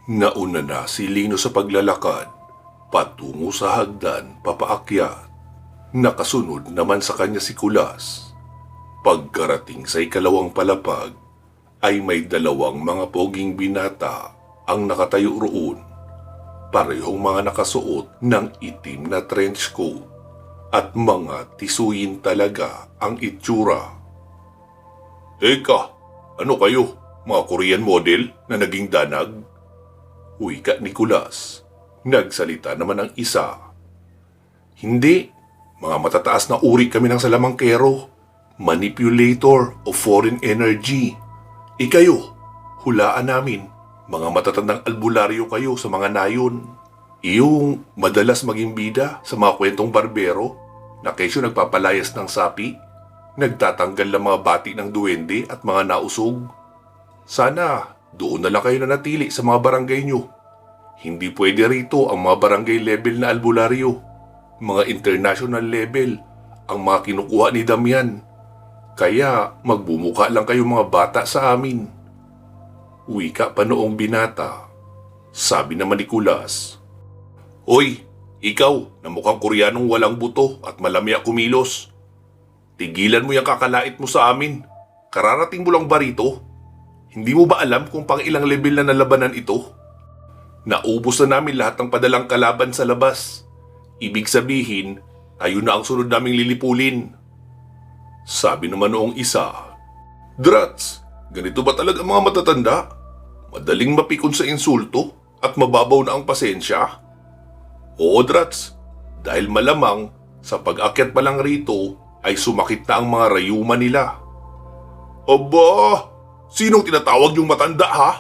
Nauna na si Lino sa paglalakad, patungo sa hagdan papaakyat. Nakasunod naman sa kanya si Kulas. Pagkarating sa ikalawang palapag, ay may dalawang mga poging binata ang nakatayo roon. Parehong mga nakasuot ng itim na trench coat at mga tisuyin talaga ang itsura. Teka, ano kayo? Mga Korean model na naging danag? Wika ni Kulas. Nagsalita naman ang isa. Hindi, mga matataas na uri kami ng salamangkero. Manipulator o foreign energy. Ikayo, hulaan namin. Mga matatandang albularyo kayo sa mga nayon. Iyong madalas maging bida sa mga kwentong barbero na kesyo nagpapalayas ng sapi, nagtatanggal ng mga bati ng duwende at mga nausog. Sana doon na lang kayo nanatili sa mga barangay nyo. Hindi pwede rito ang mga barangay level na albularyo. Mga international level ang mga kinukuha ni Damian. Kaya magbumuka lang kayo mga bata sa amin. Wika pa noong binata. Sabi naman ni Kulas, Hoy, ikaw na mukhang Koreanong walang buto at malamya kumilos. Tigilan mo yung kakalait mo sa amin. Kararating mo lang ba rito? Hindi mo ba alam kung pang ilang level na nalabanan ito? Naubos na namin lahat ng padalang kalaban sa labas. Ibig sabihin, tayo na ang sunod naming lilipulin. Sabi naman noong isa, Drats, ganito ba talaga mga matatanda? Madaling mapikon sa insulto at mababaw na ang pasensya? Oo, Drats, dahil malamang sa pag-akyat pa lang rito ay sumakit na ang mga rayuma nila. Aba! Sinong tinatawag yung matanda, ha?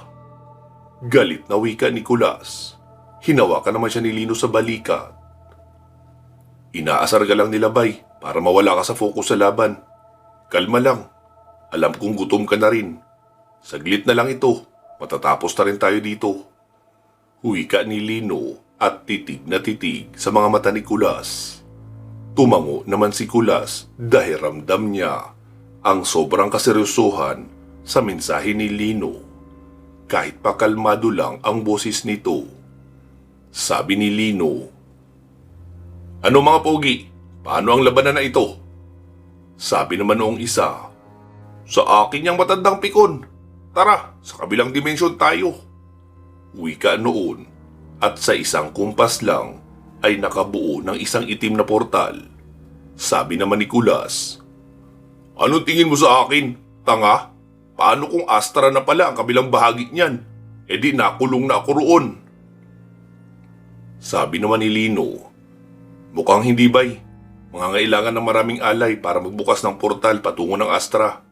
Galit na wika ni Kulas. Hinawakan naman siya ni Lino sa balikat. Inaasar ka lang nila, Bay, para mawala ka sa focus sa laban. Kalma lang. Alam kong gutom ka na rin. Saglit na lang ito. Matatapos na rin tayo dito. Wika ni Lino at titig na titig sa mga mata ni Kulas. Tumango naman si Kulas dahil ramdam niya ang sobrang kaseryosohan sa mensahe ni Lino. Kahit pa kalmado lang ang boses nito. Sabi ni Lino, Ano mga pogi? Paano ang labanan na ito? Sabi naman noong isa, Sa akin yung matandang pikon. Tara, sa kabilang dimensyon tayo. Wika noon at sa isang kumpas lang ay nakabuo ng isang itim na portal. Sabi naman ni Kulas, Anong tingin mo sa akin, tanga? Paano kung Astra na pala ang kabilang bahagi niyan? E di nakulong na ako roon. Sabi naman ni Lino, Mukhang hindi, Bay. Mangangailangan ng maraming alay para magbukas ng portal patungo ng Astra.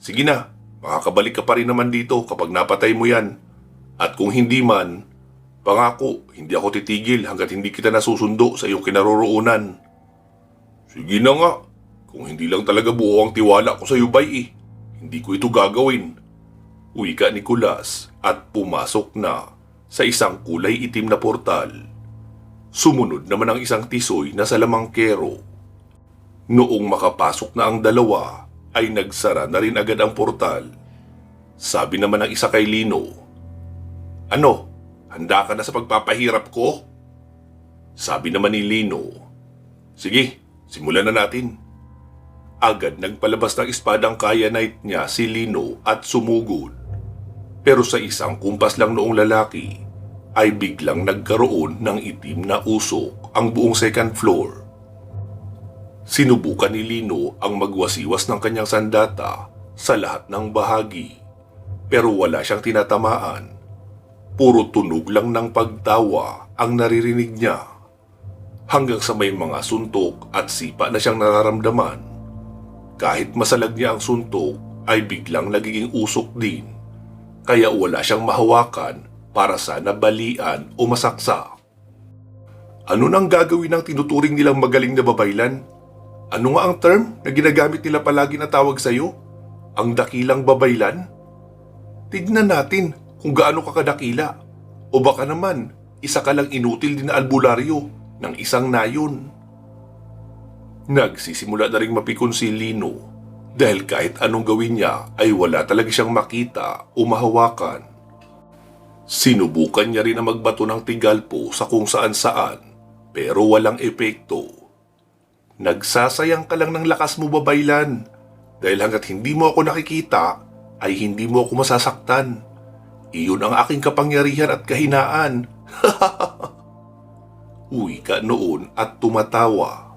Sige na, makakabalik ka pa rin naman dito kapag napatay mo yan. At kung hindi man, pangako, hindi ako titigil hanggat hindi kita nasusundo sa iyong kinaroroonan. Sige na nga, kung hindi lang talaga buo ang tiwala ko sa iyo, Bay, hindi ko ito gagawin. Wika ni Kulas at pumasok na sa isang kulay itim na portal. Sumunod naman ang isang tisoy na salamangkero. Noong makapasok na ang dalawa, ay nagsara na rin agad ang portal. Sabi naman ng isa kay Lino, Ano, handa ka na sa pagpapahirap ko? Sabi naman ni Lino, Sige, simulan na natin. Agad nagpalabas ng espadang kaya knight niya si Lino at sumugod. Pero sa isang kumpas lang noong lalaki, ay biglang nagkaroon ng itim na usok ang buong second floor. Sinubukan ni Lino ang magwasiwas ng kanyang sandata sa lahat ng bahagi, pero wala siyang tinatamaan. Puro tunog lang ng pagtawa ang naririnig niya, hanggang sa may mga suntok at sipa na siyang nararamdaman. Kahit masalag niya ang suntok, ay biglang nagiging usok din, kaya wala siyang mahawakan para sa nabalian o masaksa. Ano nang gagawin ng tinuturing nilang magaling na babaylan? Ano nga ang term na ginagamit nila palagi na tawag sa'yo? Ang dakilang babaylan? Tignan natin kung gaano ka kadakila. O baka naman, isa ka lang inutil din na albularyo ng isang nayon. Nagsisimula na ring mapikon si Lino dahil kahit anong gawin niya ay wala talaga siyang makita o mahawakan. Sinubukan niya rin na magbato ng tigalpo sa kung saan-saan pero walang epekto. Nagsasayang ka lang ng lakas mo, babaylan. Dahil hanggat hindi mo ako nakikita, ay hindi mo ako masasaktan. Iyon ang aking kapangyarihan at kahinaan. Uwi ka noon at tumatawa.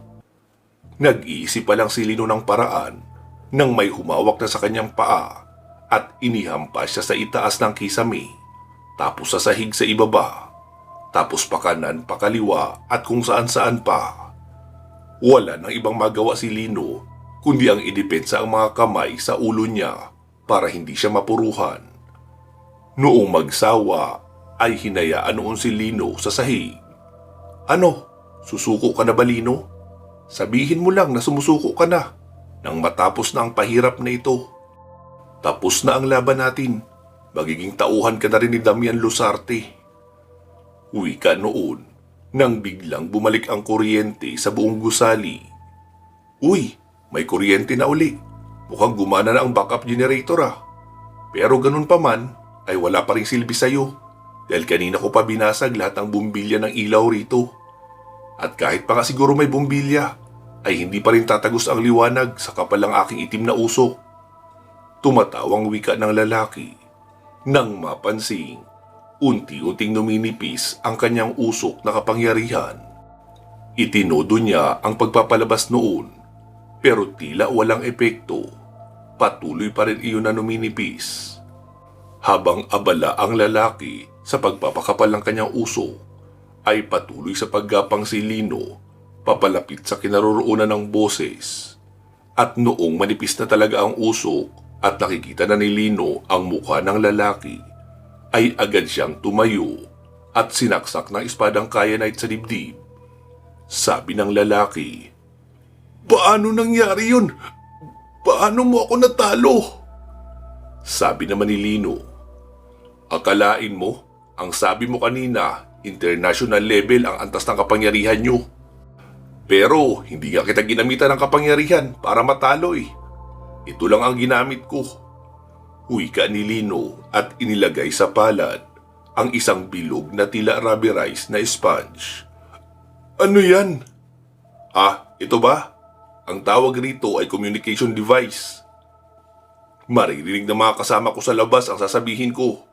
Nag-iisip pa lang si Lino ng paraan nang may humawak na sa kanyang paa at inihampas siya sa itaas ng kisame. Tapos sa sahig sa ibaba, tapos pakanan, pakaliwa at kung saan-saan pa. Wala nang ibang magawa si Lino kundi ang idepensa ang mga kamay sa ulo niya para hindi siya mapuruhan. Noong magsawa ay hinayaan noon si Lino sa sahig. Ano? Susuko ka na ba, Lino? Sabihin mo lang na sumusuko ka na nang matapos na ang pahirap na ito. Tapos na ang laban natin. Magiging tauhan ka na rin ni Damian Lusarte. Uwi ka noon nang biglang bumalik ang kuryente sa buong gusali. Uy, may kuryente na uli. Mukhang gumana na ang backup generator ah. Pero ganun pa man ay wala pa rin silbi sa'yo dahil kanina ko pa binasag lahat ng bumbilya ng ilaw rito. At kahit pa nga siguro may bumbilya ay hindi pa rin tatagos ang liwanag sa kapal ng aking itim na usok. Tumatawang wika ng lalaki. Nang mapansing, unti-unting numinipis ang kanyang usok na kapangyarihan. Itinodo niya ang pagpapalabas noon, pero tila walang epekto. Patuloy pa rin iyon na numinipis. Habang abala ang lalaki sa pagpapakapal ng kanyang usok, ay patuloy sa paggapang si Lino papalapit sa kinaroroonan ng boses. At noong manipis na talaga ang usok, at nakikita na ni Lino ang mukha ng lalaki, ay agad siyang tumayo at sinaksak ng espadang kyanite sa dibdib. Sabi ng lalaki, "Paano nangyari yun? Paano mo ako natalo?" Sabi naman ni Lino, "Akalain mo, ang sabi mo kanina, international level ang antas ng kapangyarihan nyo. Pero hindi nga kita ginamitan ng kapangyarihan para matalo eh. Ito lang ang ginamit ko." Wika ni Lino at inilagay sa palad ang isang bilog na tila rubberized na sponge. "Ano yan?" "Ah, ito ba? Ang tawag rito ay communication device. Maririnig ng mga kasama ko sa labas ang sasabihin ko.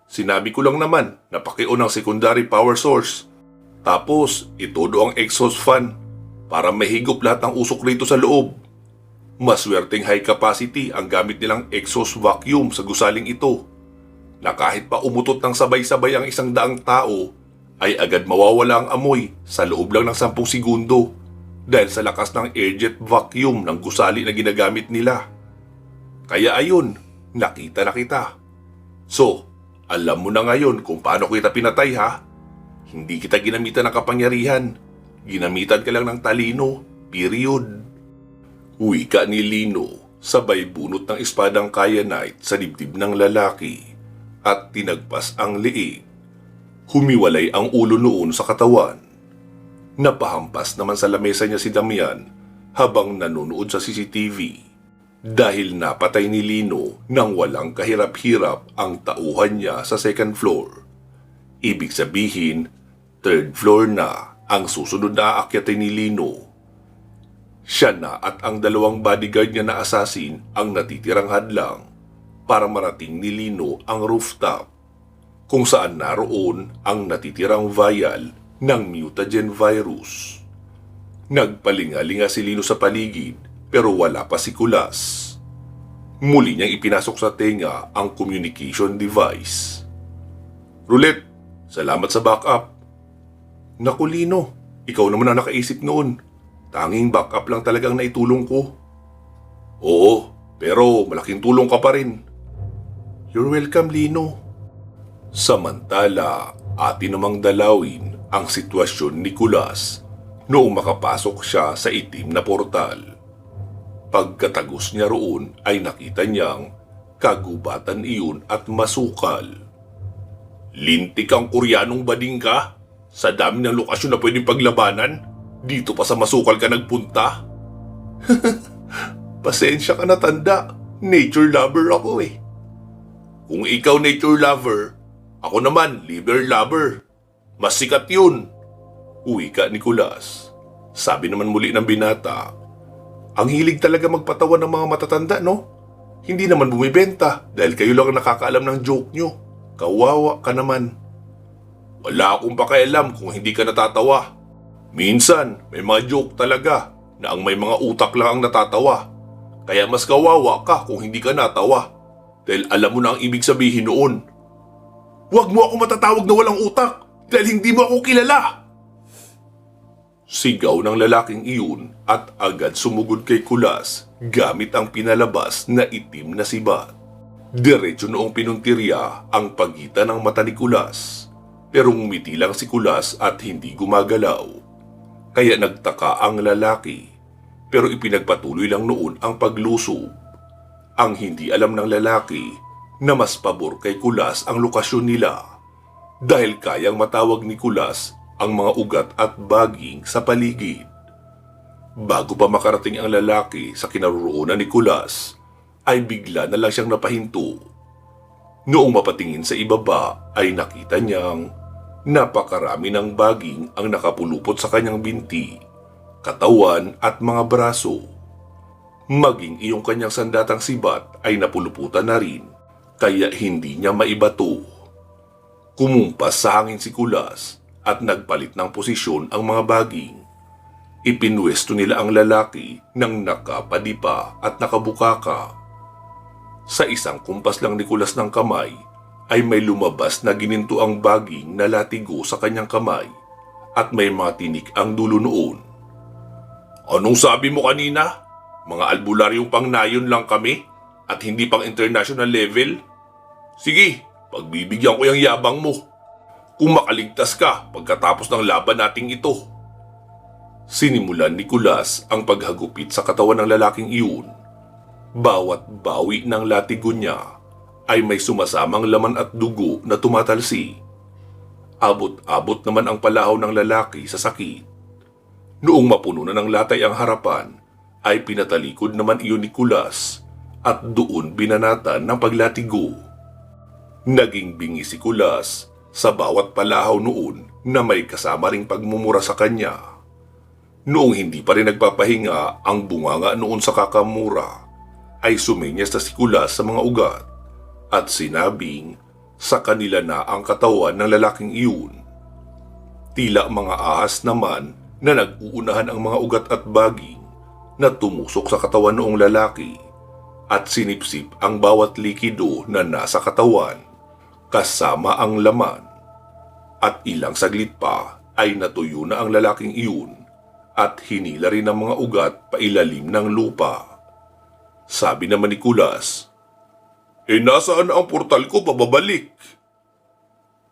Sinabi ko lang naman na paki-on ang secondary power source. Tapos itodo ang exhaust fan para mahigop lahat ng usok rito sa loob. Maswerteng high capacity ang gamit nilang exhaust vacuum sa gusaling ito, na kahit pa umutot ng sabay-sabay ang 100 tao, ay agad mawawala ang amoy sa loob lang ng 10 segundo dahil sa lakas ng airjet vacuum ng gusali na ginagamit nila. Kaya ayun, nakita na kita. So, alam mo na ngayon kung paano kita pinatay ha? Hindi kita ginamitan ng kapangyarihan. Ginamitan ka lang ng talino, period." Wika ni Lino sabay bunot ng espadang kyanite sa dibdib ng lalaki at tinagpas ang liig. Humiwalay ang ulo noon sa katawan. Napahampas naman sa lamesa niya si Damian habang nanonood sa CCTV dahil napatay ni Lino nang walang kahirap-hirap ang tauhan niya sa second floor. Ibig sabihin, third floor na ang susunod na aakyatin ni Lino. Siya na at ang 2 bodyguard niya na assassin ang natitirang hadlang para marating ni Lino ang rooftop, kung saan naroon ang natitirang vial ng mutagen virus. Nagpalingalinga si Lino sa paligid pero wala pa si Kulas. Muli niyang ipinasok sa tenga ang communication device. "Roulette, salamat sa backup." "Naku Lino, ikaw naman ang nakaisip noon. Tanging backup lang talagang naitulong ko." "Oo, pero malaking tulong ka pa rin." "You're welcome, Lino." Samantala, atin namang dalawin ang sitwasyon ni Kulas noong makapasok siya sa itim na portal. Pagkatagos niya roon ay nakita niyang kagubatan iyon at masukal. "Lintik ang Koreanong bading ka? Sa dami ng lokasyon na pwedeng paglabanan, dito pa sa masukal ka nagpunta?" "Pasensya ka na tanda, nature lover ako eh." "Kung ikaw nature lover, Ako naman, liver lover. Mas sikat yun. Wika ni Kulas. Sabi naman muli ng binata, ang hilig talaga magpatawa ng mga matatanda, no? Hindi naman bumibenta dahil kayo lang ang nakakaalam ng joke nyo. Kawawa ka naman. Wala akong pakialam kung hindi ka natatawa. Minsan, may mga joke talaga na ang may mga utak lang ang natatawa. Kaya mas kawawa ka kung hindi ka natawa. Dahil alam mo na ang ibig sabihin noon. Huwag mo ako matatawag na walang utak dahil hindi mo ako kilala. Sigaw ng lalaking iyon at agad sumugod kay Kulas gamit ang pinalabas na itim na sibat. Diretso noong pinuntirya ang pagitan ng mata ni Kulas. Pero ngumiti lang si Kulas at hindi gumagalaw. Kaya nagtaka ang lalaki. Pero ipinagpatuloy lang noon ang paglusob. Ang hindi alam ng lalaki na mas pabor kay Kulas ang lokasyon nila dahil kayang matawag ni Kulas ang mga ugat at baging sa paligid. Bago pa makarating ang lalaki sa kinaroroonan ni Kulas, ay bigla na lang siyang napahinto. Noong mapatingin sa ibaba ay nakita niyang napakarami ng baging ang nakapulupot sa kanyang binti, katawan at mga braso. Maging iyong kanyang sandatang sibat ay napuluputan na rin, kaya hindi niya maibato. Kumumpas sa hangin si Kulas at nagpalit ng posisyon ang mga baging. Ipinwesto nila ang lalaki ng nakapadipa at nakabukaka. Sa isang kumpas lang ni Kulas ng kamay ay may lumabas na gininto ang baging na latigo sa kanyang kamay at may mga tinik ang dulo noon. Anong sabi mo kanina? Mga albularyong pang nayon lang kami at hindi pang international level? Sige, pagbibigyan ko yung yabang mo. Kung makaligtas ka pagkatapos ng laban nating ito. Sinimulan ni Kulas ang paghagupit sa katawan ng lalaking iyon. Bawat bawi ng latigo niya ay may sumasamang laman at dugo na tumatalsi. Abot-abot naman ang palahaw ng lalaki sa sakit. Noong mapuno na ng latay ang harapan, ay pinatalikod naman iyon ni Kulas at doon binanatan ng paglatigo. Naging bingi si Kulas sa bawat palahaw noon na may kasama ring pagmumura sa kanya. Noong hindi pa rin nagpapahinga ang bunganga noon sa kakamura, ay sumenyas na si Kulas sa mga ugat at sinabing sa kanila na ang katawan ng lalaking iyon. Tila mga ahas naman na nag-uunahan ang mga ugat at baging na tumusok sa katawan noong lalaki at sinipsip ang bawat likido na nasa katawan kasama ang laman. At ilang saglit pa ay natuyo na ang lalaking iyon at hinila rin ang mga ugat pailalim ng lupa. Sabi naman ni Kulas, nasaan ang portal ko pababalik?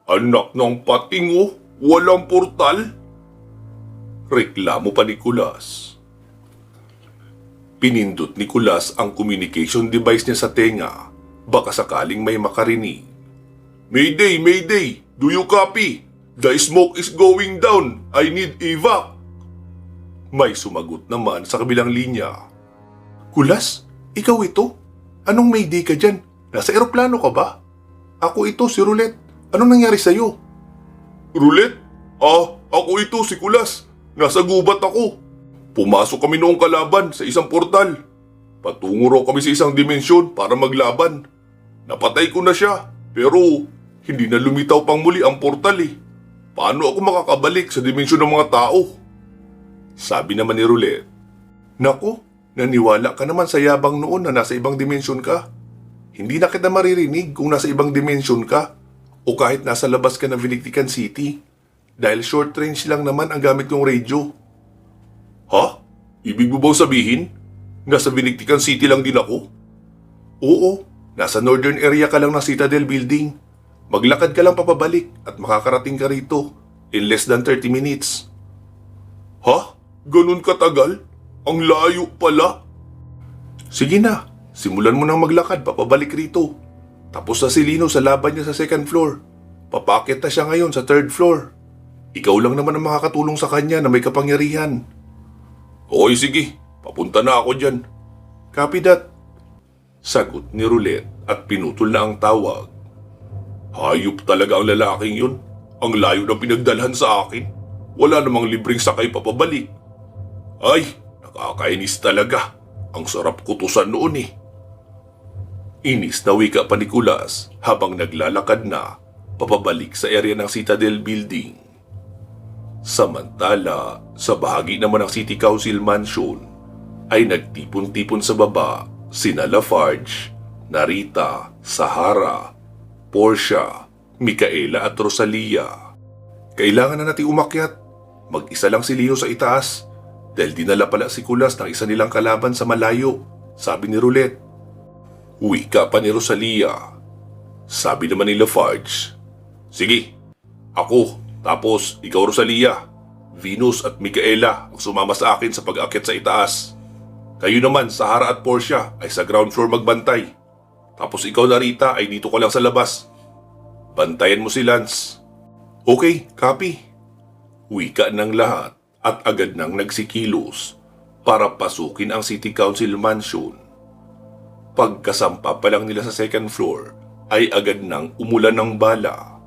Anak ng pating walang portal? Reklamo pa ni Kulas. Pinindot ni Kulas ang communication device niya sa tenga, baka sakaling may makarinig. Mayday, Mayday! Do you copy? The smoke is going down. I need evac. May sumagot naman sa kabilang linya. Kulas, ikaw ito? Anong Mayday ka dyan? Nasa eroplano ka ba? Ako ito, si Roulette. Anong nangyari sa'yo? Roulette? Ako ito, si Kulas. Nasa gubat ako. Pumasok kami noong kalaban sa isang portal. Patungo raw kami sa isang dimensyon para maglaban. Napatay ko na siya, pero hindi na lumitaw pang muli ang portal eh. Paano ako makakabalik sa dimensyon ng mga tao? Sabi naman ni Roulette. Naku, naniwala ka naman sa yabang noon na nasa ibang dimensyon ka. Hindi na kita maririnig kung nasa ibang dimensyon ka o kahit nasa labas ka ng Vilictican City dahil short range lang naman ang gamit kong radio. Ha? Ibig mo bang sabihin? Nasa Vilictican City lang din ako? Oo, nasa northern area ka lang ng Citadel Building. Maglakad ka lang papabalik at makakarating ka rito in less than 30 minutes. Ha? Ganun katagal? Ang layo pala. Sige na, simulan mo nang maglakad papabalik rito. Tapos na si Lino sa laban niya sa second floor. Papakit na siya ngayon sa third floor. Ikaw lang naman ang makakatulong sa kanya na may kapangyarihan. Okay, sige. Papunta na ako dyan. Copy that. Sagot ni Roulette at pinutol na ang tawag. Hayop talaga ang lalaking yun. Ang layo na pinagdalhan sa akin. Wala namang libreng sakay papabalik. Ay, nakakainis talaga. Ang sarap kutusan noon eh. Inis na wika pa ni Kulas habang naglalakad na papabalik sa area ng Citadel Building. Samantala, sa bahagi naman ng City Council Mansion ay nagtipon-tipon sa baba sina Lafarge, Narita, Sahara, Portia, Micaela at Rosalia. Kailangan na nating umakyat. Mag-isa lang si Lino sa itaas dahil dinala pala si Kulas ng isa nilang kalaban sa malayo, sabi ni Roulette. Wika pa ni Rosalia. Sabi naman ni Lafarge, sige, ako, tapos ikaw Rosalia, Venus at Micaela ang sumama sa akin sa pag-akyat sa itaas. Kayo naman, Sahara at Portia ay sa ground floor magbantay. Tapos ikaw Narita ay dito ka lang sa labas. Bantayan mo si Lance. Okay, copy. Wika ng lahat at agad nang nagsikilos para pasukin ang City Council Mansion. Pagkasampa pa lang nila sa second floor ay agad nang umulan ng bala.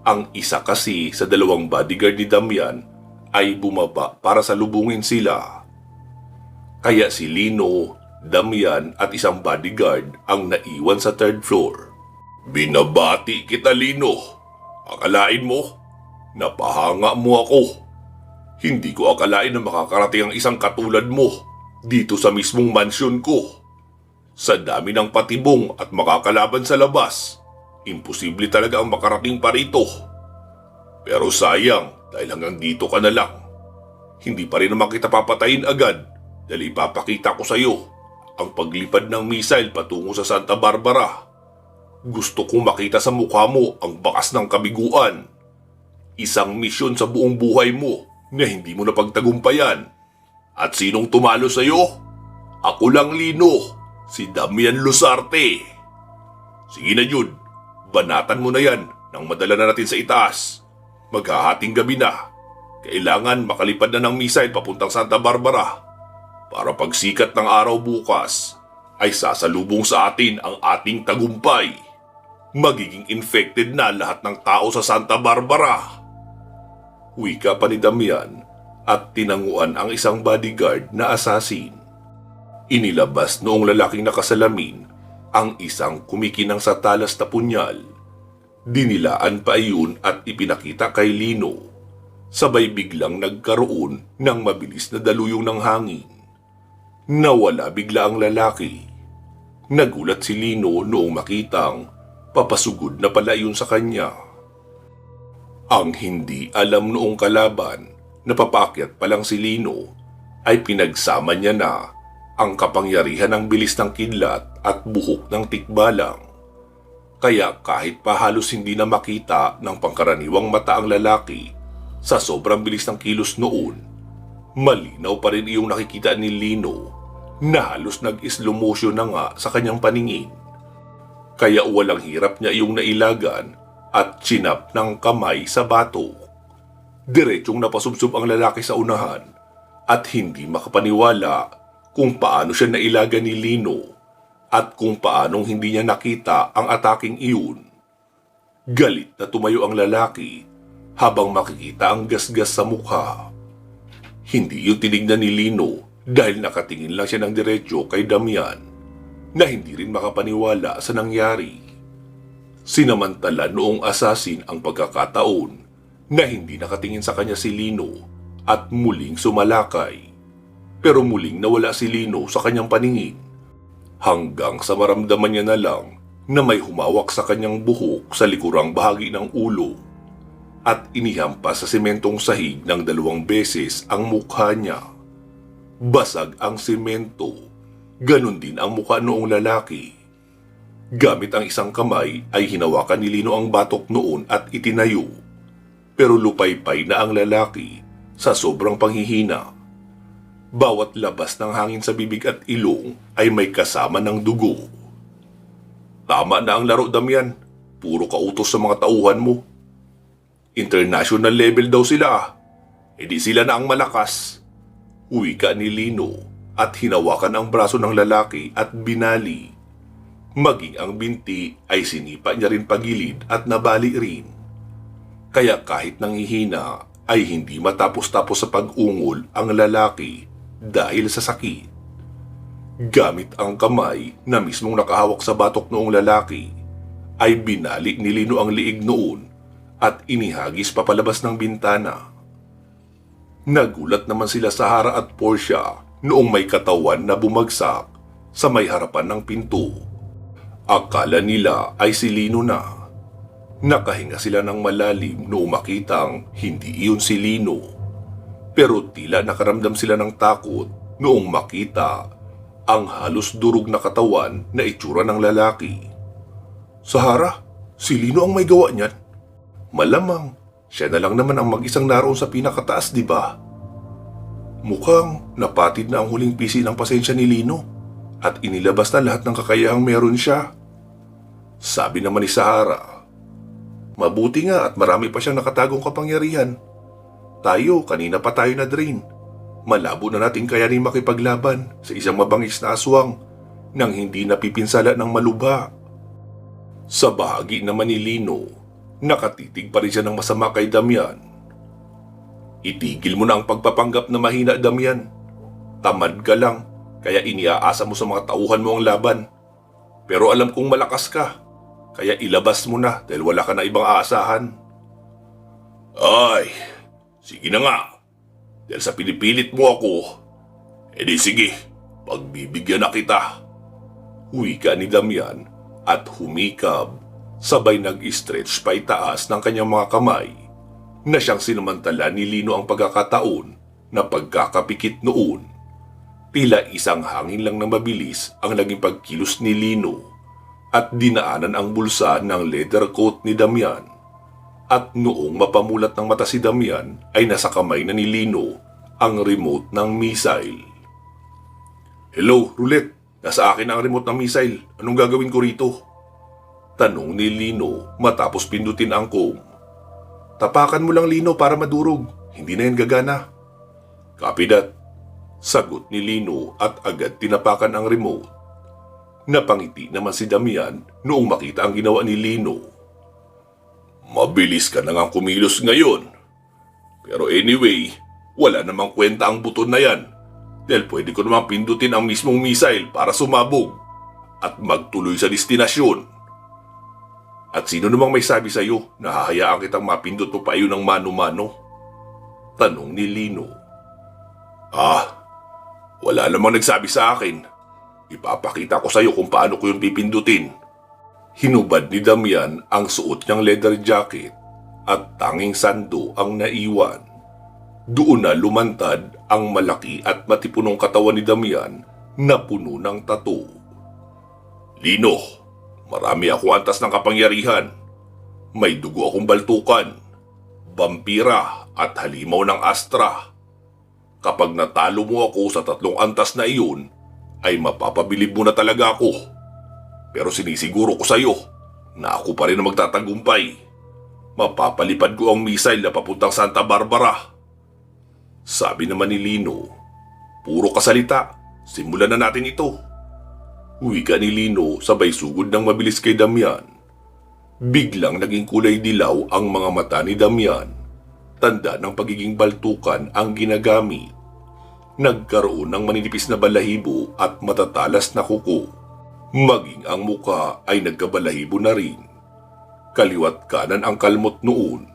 Ang isa kasi sa dalawang bodyguard ni Damian ay bumaba para salubungin sila. Kaya si Lino, Damian at isang bodyguard ang naiwan sa third floor. Binabati kita Lino. Akalain mo? Napahanga mo ako. Hindi ko akalain na makakarating ang isang katulad mo dito sa mismong mansyon ko. Sa dami ng patibong at makakalaban sa labas, imposible talaga ang makarating pa rito. Pero sayang dahil hanggang dito ka na lang. Hindi pa rin naman kita papatayin agad dahil ipapakita ko sa iyo ang paglipad ng missile patungo sa Santa Barbara. Gusto kong makita sa mukha mo ang bakas ng kabiguan. Isang misyon sa buong buhay mo na hindi mo napagtagumpayan. At sinong tumalo sa iyo? Ako lang Lino, si Damian Lusarte. Sige na Jude, banatan mo na yan nang madala na natin sa itaas. Maghahating gabi na. Kailangan makalipad na ng missile papuntang Santa Barbara para pagsikat ng araw bukas ay sasalubong sa atin ang ating tagumpay. Magiging infected na lahat ng tao sa Santa Barbara. Wika pa ni Damian at tinanguan ang isang bodyguard na assassin. Inilabas noong lalaking nakasalamin ang isang kumikinang sa talas na punyal. Dinilaan pa iyon at ipinakita kay Lino. Sabay biglang nagkaroon ng mabilis na daluyong ng hangin. Nawala bigla ang lalaki. Nagulat si Lino noong makitang papasugod na pala iyon sa kanya. Ang hindi alam noong kalaban na papaakyat pa lang si Lino ay pinagsama niya na ang kapangyarihan ng bilis ng kidlat at buhok ng tikbalang. Kaya kahit pa halos hindi na makita ng pangkaraniwang mata ang lalaki sa sobrang bilis ng kilos noon, malinaw pa rin iyong nakikita ni Lino na halos nag-slow motion na nga sa kanyang paningin. Kaya walang hirap niya iyong nailagan at chinap ng kamay sa bato. Diretsong napasubsob ang lalaki sa unahan at hindi makapaniwala kung paano siya nailagan ni Lino at kung paanong hindi niya nakita ang ataking iyon. Galit na tumayo ang lalaki habang makikita ang gasgas sa mukha. Hindi yung tinignan ni Lino dahil nakatingin lang siya ng diretsyo kay Damian na hindi rin makapaniwala sa nangyari. Sinamantala noong assassin ang pagkakataon na hindi nakatingin sa kanya si Lino at muling sumalakay. Pero muling nawala si Lino sa kanyang paningin hanggang sa maramdaman niya na lang na may humawak sa kanyang buhok sa likurang bahagi ng ulo at inihampas sa sementong sahig ng 2 beses ang mukha niya. Basag ang semento. Ganon din ang mukha noong lalaki. Gamit ang isang kamay ay hinawakan ni Lino ang batok noon at itinayo. Pero lupaypay na ang lalaki sa sobrang panghihina. Bawat labas ng hangin sa bibig at ilong ay may kasama ng dugo. Tama na ang laro, Damian. Puro kautos sa mga tauhan mo. International level daw sila. E di sila na ang malakas. Wika ni Lino at hinawakan ang braso ng lalaki at binali. Maging ang binti ay sinipa niya rin pagilid at nabali rin. Kaya kahit nanghihina ay hindi matapos-tapos sa pag-ungol ang lalaki dahil sa sakit. Gamit ang kamay na mismong nakahawak sa batok noong lalaki, ay binali ni Lino ang liig noon at inihagis papalabas ng bintana. Nagulat naman sila Sahara at Portia noong may katawan na bumagsak sa may harapan ng pinto. Akala nila ay si Lino na. Nakahinga sila ng malalim noong makitang hindi iyon si Lino. Pero tila nakaramdam sila ng takot noong makita ang halos durog na katawan na itsura ng lalaki. Sahara, si Lino ang may gawa niyan. Malamang, siya na lang naman ang mag-isang naroon sa pinakataas, di ba? Mukhang napatid na ang huling pisi ng pasensya ni Lino at inilabas na lahat ng kakayahang meron siya. Sabi naman ni Sahara, mabuti nga at marami pa siyang nakatagong kapangyarihan. Tayo, kanina pa tayo na drain. Malabo na natin kayanin makipaglaban sa isang mabangis na aswang nang hindi napipinsala ng malubha. Sa bahagi naman ni Lino, nakatitig pa rin siya ng masama kay Damian. Itigil mo na ang pagpapanggap na mahina, Damian. Tamad ka lang, kaya iniaasa mo sa mga tauhan mo ang laban. Pero alam kong malakas ka, kaya ilabas mo na dahil wala ka na ibang aasahan. Ay, sige na nga. Dahil sa pinipilit mo ako, edi sige, pagbibigyan na kita. Wika ni Damian at humikab, sabay nag-stretch pa itaas ng kanyang mga kamay na siyang sinamantala ni Lino ang pagkakataon na pagkakapikit noon. Tila isang hangin lang na mabilis ang naging pagkilos ni Lino at dinaanan ang bulsa ng leather coat ni Damian. At noong mapamulat ng mata si Damian ay nasa kamay na ni Lino ang remote ng missile. Hello, Roulette. Nasa akin ang remote ng missile. Anong gagawin ko rito? Tanong ni Lino matapos pindutin ang comb. Tapakan mo lang, Lino, para madurog. Hindi na yan gagana. Copy that. Sagot ni Lino at agad tinapakan ang remote. Napangiti naman si Damian noong makita ang ginawa ni Lino. Mabilis ka na nga kumilos ngayon. Pero anyway, wala namang kwenta ang buton na yan. Dahil pwede ko namang pindutin ang mismong missile para sumabog at magtuloy sa destinasyon. At sino namang may sabi sa'yo na hahayaan kitang mapindot mo pa iyon ng mano-mano? Tanong ni Lino. Wala namang nagsabi sa akin. Ipapakita ko sa'yo kung paano ko yung pipindutin. Hinubad ni Damian ang suot niyang leather jacket at tanging sando ang naiwan. Doon na lumantad ang malaki at matipunong katawan ni Damian na puno ng tattoo. Lino, marami akong antas ng kapangyarihan. May dugo akong baltukan, vampira at halimaw ng astra. Kapag natalo mo ako sa 3 antas na iyon, ay mapapabilib mo na talaga ako. Pero sinisiguro ko sa iyo na ako pa rin ang magtatagumpay. Mapapalipad ko ang missile na papuntang Santa Barbara. Sabi naman ni Lino, puro kasalita, simulan na natin ito. Wika ni Lino sabay sugod ng mabilis kay Damian. Biglang naging kulay dilaw ang mga mata ni Damian. Tanda ng pagiging baltukan ang ginagamit. Nagkaroon ng maninipis na balahibo at matatalas na kuko. Maging ang muka ay nagkabalahibo na rin. Kaliwat kanan ang kalmot noon.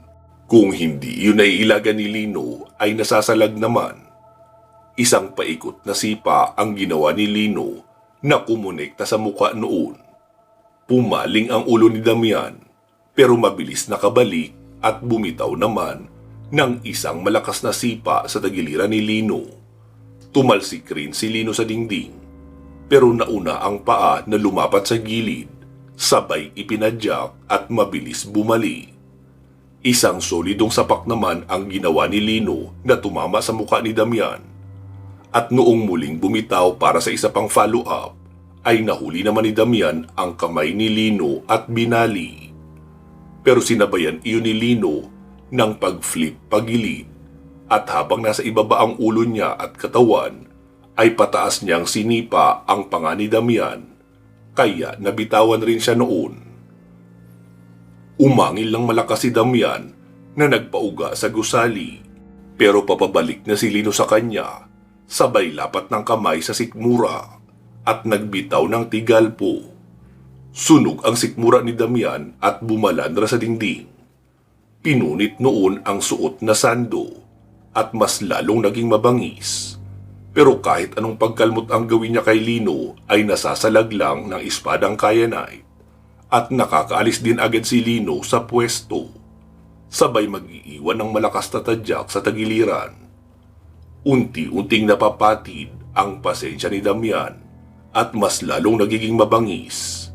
Kung hindi yun ay ilagan ni Lino ay nasasalag naman. Isang paikot na sipa ang ginawa ni Lino na kumonekta sa muka noon. Pumaling ang ulo ni Damian pero mabilis nakabalik at bumitaw naman ng isang malakas na sipa sa tagiliran ni Lino. Tumalsik rin si Lino sa dingding. Pero nauna ang paa na lumapat sa gilid, sabay ipinadyak at mabilis bumali. Isang solidong sapak naman ang ginawa ni Lino na tumama sa mukha ni Damian. At noong muling bumitaw para sa isa pang follow-up, ay nahuli naman ni Damian ang kamay ni Lino at binali. Pero sinabayan iyon ni Lino ng pag-flip pagilid at habang nasa ibaba ang ulo niya at katawan, ay pataas niyang sinipa ang panga ni Damian kaya nabitawan rin siya noon. Umangil ng malakas si Damian na nagpauga sa gusali, pero papabalik na si Lino sa kanya, sabay lapat ng kamay sa sikmura at nagbitaw ng tigalpo. Sunog ang sikmura ni Damian at bumalandra sa dingding. Pinunit noon ang suot na sando at mas lalong naging mabangis. Pero kahit anong pagkalmot ang gawin niya kay Lino ay nasasalag lang ng espadang kyanite at nakakaalis din agad si Lino sa pwesto. Sabay mag-iiwan ng malakas na tadyak sa tagiliran. Unti-unting napapatid ang pasensya ni Damian at mas lalong nagiging mabangis.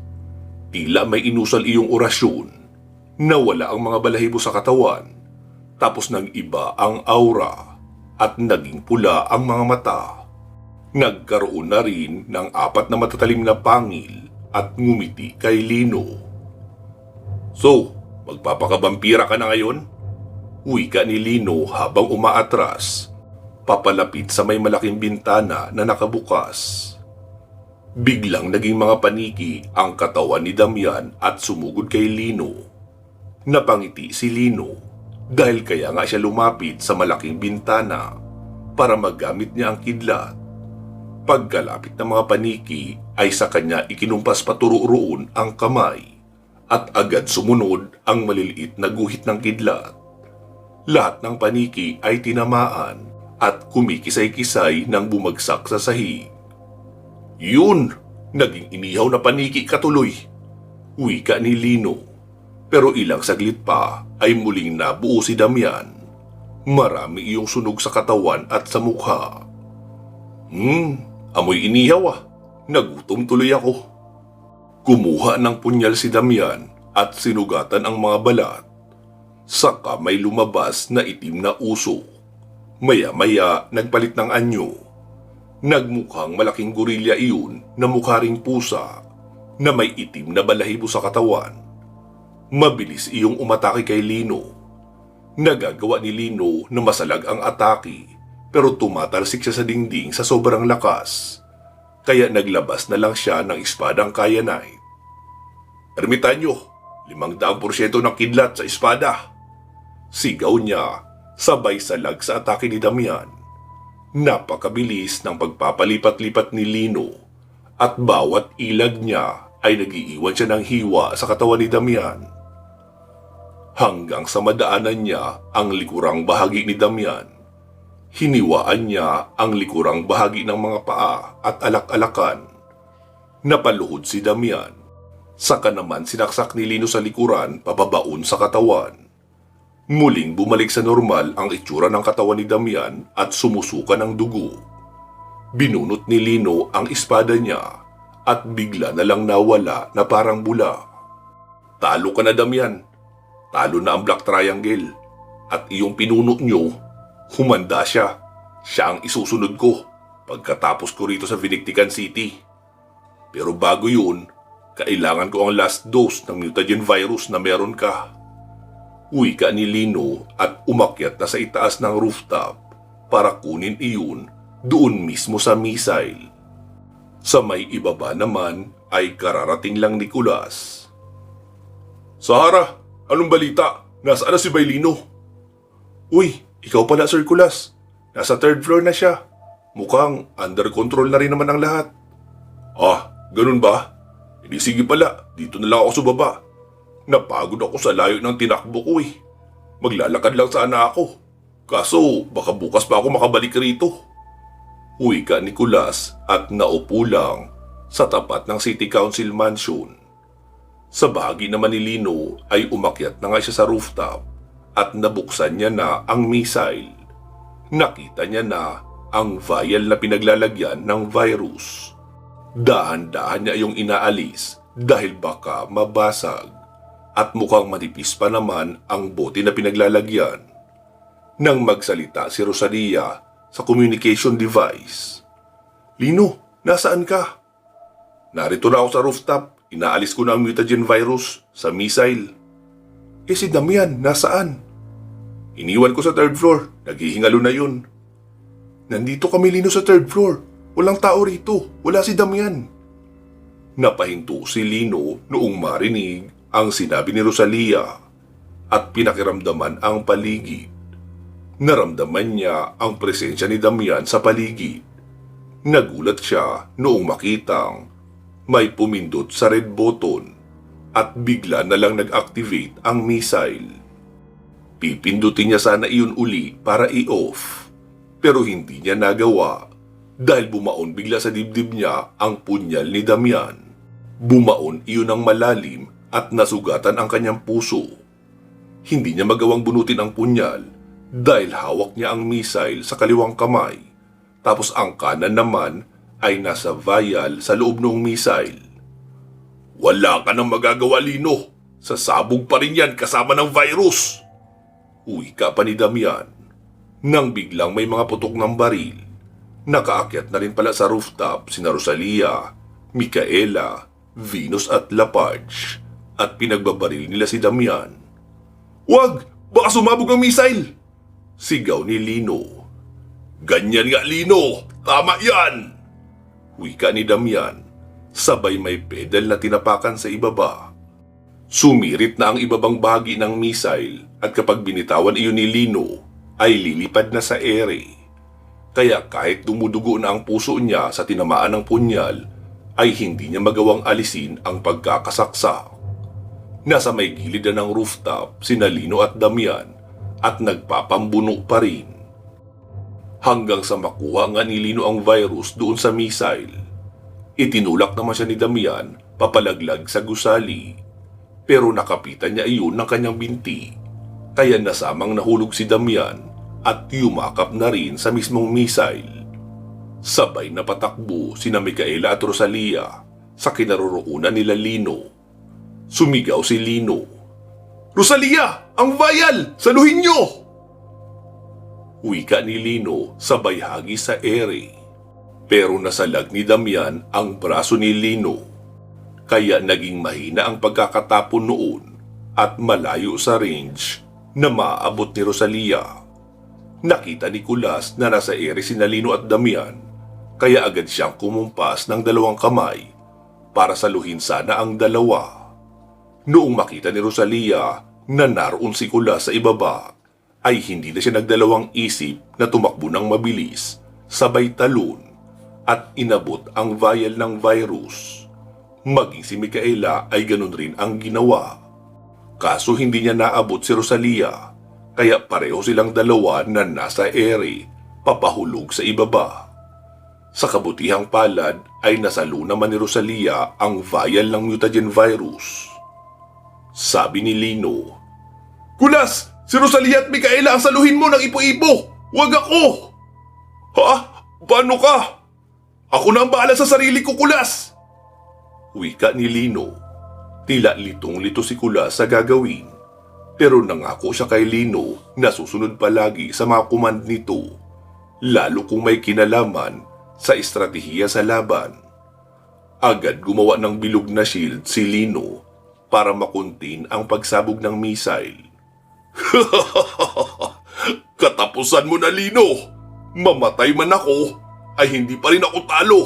Tila may inusal iyong orasyon, nawala ang mga balahibo sa katawan, tapos nag-iba ang aura at naging pula ang mga mata. Nagkaroon na rin ng 4 na matatalim na pangil at ngumiti kay Lino. "So, magpapakabampira ka na ngayon?" Wika ni Lino habang umaatras, papalapit sa may malaking bintana na nakabukas. Biglang naging mga paniki ang katawan ni Damian at sumugod kay Lino. Napangiti si Lino dahil kaya nga siya lumapit sa malaking bintana para magamit niya ang kidlat. Pagkalapit ng mga paniki ay sa kanya ikinumpas paturo-roon ang kamay at agad sumunod ang maliliit na guhit ng kidlat. Lahat ng paniki ay tinamaan at kumikisay-kisay nang bumagsak sa sahig. "Yun! Naging inihaw na paniki katuloy!" Wika ni Lino. Pero ilang saglit pa ay muling nabuo si Damian. Marami iyong sunog sa katawan at sa mukha. Amoy inihaw ah. Nagutom tuloy ako." Kumuha ng punyal si Damian at sinugatan ang mga balat. Saka may lumabas na itim na usok. Maya-maya nagpalit ng anyo. Nagmukhang malaking gorilya iyon na mukha ring pusa na may itim na balahibo sa katawan. Mabilis iyong umatake kay Lino. Nagagawa ni Lino na masalag ang atake, pero tumatalsik siya sa dingding sa sobrang lakas. Kaya naglabas na lang siya ng espadang kyanite. "Ermitanyo, 500% ng kidlat sa espada!" Sigaw niya, sabay salag sa atake ni Damian. Napakabilis ng pagpapalipat-lipat ni Lino at bawat ilag niya ay nagiiwan siya ng hiwa sa katawan ni Damian. Hanggang sa madaanan niya ang likurang bahagi ni Damian. Hiniwaan niya ang likurang bahagi ng mga paa at alak-alakan. Napaluhod si Damian. Saka naman sinaksak ni Lino sa likuran pababaon sa katawan. Muling bumalik sa normal ang itsura ng katawan ni Damian at sumusuka ng dugo. Binunot ni Lino ang espada niya at bigla na lang nawala na parang bula. "Talo ka na, Damian. Talo na ang Black Triangle. At iyong pinunot niyo, humanda siya. Siya ang isusunod ko pagkatapos ko rito sa Vinictican City. Pero bago yun, kailangan ko ang last dose ng mutagen virus na meron ka." Wika ni Lino at umakyat na sa itaas ng rooftop para kunin iyon doon mismo sa missile. Sa may ibaba naman ay kararating lang ni Kulas. "Sahara, anong balita? Nasaan na si Bailino?" "Uy, ikaw pala, Sir Kulas. Nasa 3rd floor na siya. Mukhang under control na rin naman ang lahat." "Ah, ganun ba? Hindi sige pala, dito na lang ako sa baba. Napagod ako sa layo ng tinakbo ko eh. Maglalakad lang sana ako. Kaso baka bukas pa ako makabalik rito." Wika ni Kulas at naupo lang sa tapat ng City Council Mansion. Sa bahagi naman ni Lino ay umakyat na nga siya sa rooftop at nabuksan niya na ang missile. Nakita niya na ang vial na pinaglalagyan ng virus. Dahan-dahan niya yung inaalis dahil baka mabasag. At mukhang manipis pa naman ang bote na pinaglalagyan. Nang magsalita si Rosalia sa communication device. "Lino, nasaan ka?" "Narito na ako sa rooftop. Inaalis ko na ang mutagen virus sa missile." "Eh si Damian, nasaan?" "Iniwan ko sa 3rd floor. Naghihingalo na yun." "Nandito kami, Lino, sa 3rd floor. Walang tao rito. Wala si Damian." Napahinto si Lino noong marinig ang sinabi ni Rosalia at pinakiramdaman ang paligid. Naramdaman niya ang presensya ni Damian sa paligid. Nagulat siya noong makitang may pumindot sa red button at bigla na lang nag-activate ang missile. Pipindutin niya sana iyon uli para i-off, pero hindi niya nagawa dahil bumaon bigla sa dibdib niya ang punyal ni Damian. Bumaon iyon ng malalim at nasugatan ang kanyang puso. Hindi niya magawang bunutin ang punyal dahil hawak niya ang missile sa kaliwang kamay, tapos ang kanan naman ay nasa vial sa loob ng missile. Wala ka nang magagawa, Lino. Sasabog pa rin yan kasama ng virus. Wika pa ni Damian nang biglang may mga putok ng baril. Nakaakyat na rin pala sa rooftop sina Rosalia, Micaela, Venus at Laparge at pinagbabaril nila si Damian. Wag! Baka sumabog ang missile! Sigaw ni Lino. Ganyan nga, Lino! Tama yan! Wika ni Damian, sabay may pedal na tinapakan sa ibaba. Sumirit na ang ibabang bahagi ng missile at kapag binitawan iyon ni Lino, ay lilipad na sa ere. Kaya kahit dumudugo na ang puso niya sa tinamaan ng punyal, ay hindi niya magawang alisin ang pagkakasaksak. Nasa may gilid na ng rooftop sina Lino at Damian at nagpapambuno pa rin. Hanggang sa makuha nga ni Lino ang virus doon sa missile. Itinulak naman siya ni Damian papalaglag sa gusali. Pero nakapitan niya iyon ng kanyang binti. Kaya nasamang nahulog si Damian at yumakap na rin sa mismong missile. Sabay na patakbo sina Micaela at Rosalia sa kinaroroonan nila Lino. Sumigaw si Lino. Rosalia! Ang vial! Saluhin niyo! Wika ni Lino sabay hagi sa ere. Pero nasalag ni Damian ang braso ni Lino. Kaya naging mahina ang pagkakatapon noon at malayo sa range na maaabot ni Rosalia. Nakita ni Kulas na nasa ere sina Lino at Damian, kaya agad siyang kumumpas ng dalawang kamay para saluhin sana ang dalawa. Noong makita ni Rosalia na naroon si Kulas sa ibaba, ay hindi na siya nagdalawang isip na tumakbo ng mabilis, sabay talon at inabot ang vial ng virus. Maging si Micaela ay ganun rin ang ginawa. Kaso hindi niya naabot si Rosalia, kaya pareho silang dalawa na nasa ere, papahulog sa ibaba. Sa kabutihang palad ay nasalo naman ni Rosalia ang vial ng mutagen virus. Sabi ni Lino, Kulas! Si Rosalia at Micaela ang saluhin mo ng ipo-ipo! Huwag ako! Ha? Paano ka? Ako na ang bahala sa sarili ko, Kulas! Wika ni Lino. Tila litong-lito si Kulas sa gagawin. Pero nangako siya kay Lino na susunod palagi sa mga command nito, lalo kung may kinalaman sa estratehiya sa laban. Agad gumawa ng bilog na shield si Lino para makuntin ang pagsabog ng missile. Katapusan mo na, Lino! Mamatay man ako, ay hindi pa rin ako talo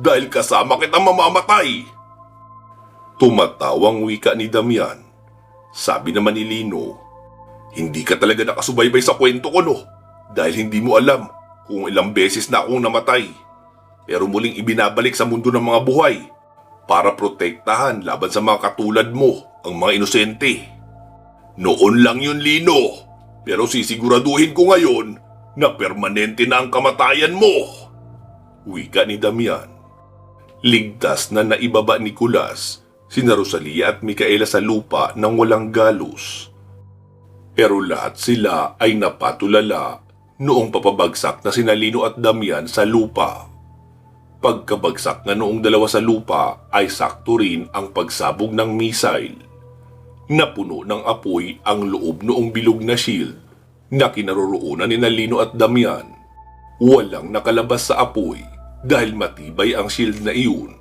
dahil kasama kitang mamamatay. Tumatawang wika ni Damian. Sabi naman ni Lino, hindi ka talaga nakasubaybay sa kwento ko, no? Dahil hindi mo alam kung ilang beses na akong namatay. Pero muling ibinabalik sa mundo ng mga buhay para protektahan laban sa mga katulad mo, ang mga inosente. Noon lang yun, Lino. Pero sisiguraduhin ko ngayon na permanente na ang kamatayan mo. Wika ni Damian. Ligtas na naibaba ni Kulas sina Rosalia at Micaela sa lupa ng walang galos. Pero lahat sila ay napatulala noong papabagsak na sina Lino at Damian sa lupa. Pagkabagsak na noong dalawa sa lupa ay sakto rin ang pagsabog ng missile. Napuno ng apoy ang loob noong bilog na shield na kinaroroonan ni Lino at Damian. Walang nakalabas sa apoy dahil matibay ang shield na iyon.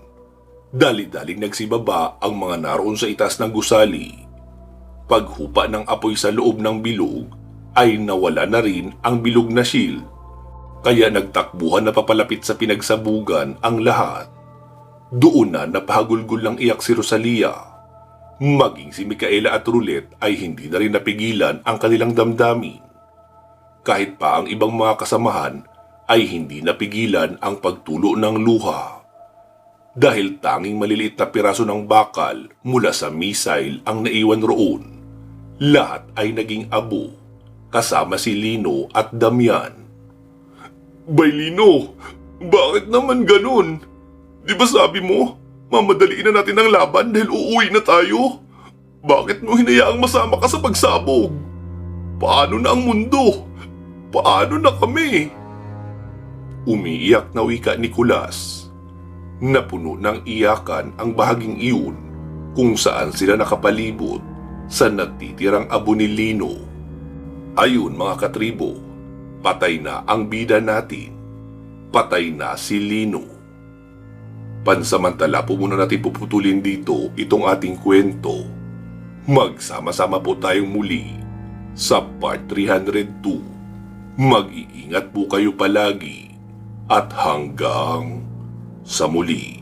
Dali-daling nagsibaba ang mga naroon sa itaas ng gusali. Paghupa ng apoy sa loob ng bilog ay nawala na rin ang bilog na shield. Kaya nagtakbuhan na papalapit sa pinagsabugan ang lahat. Doon na napahagulgol ng iyak si Rosalia. Maging si Micaela at Roulette ay hindi na rin napigilan ang kanilang damdamin. Kahit pa ang ibang mga kasamahan ay hindi napigilan ang pagtulo ng luha. Dahil tanging maliliit na piraso ng bakal mula sa missile ang naiwan roon, lahat ay naging abo kasama si Lino at Damian. Bay Lino, bakit naman ganun? Di ba sabi mo, mamadaliin na natin ang laban dahil uuwi na tayo? Bakit mo hinayaang masama ka sa pagsabog? Paano na ang mundo? Paano na kami? Umiiyak na wika ni Kulas. Napuno ng iyakan ang bahaging iyon kung saan sila nakapalibot sa natitirang abo ni Lino. Ayun mga katribo, patay na ang bida natin. Patay na si Lino. Pansamantala po muna natin puputulin dito itong ating kwento. Magsama-sama po tayong muli sa part 302. Mag-iingat po kayo palagi at hanggang sa muli.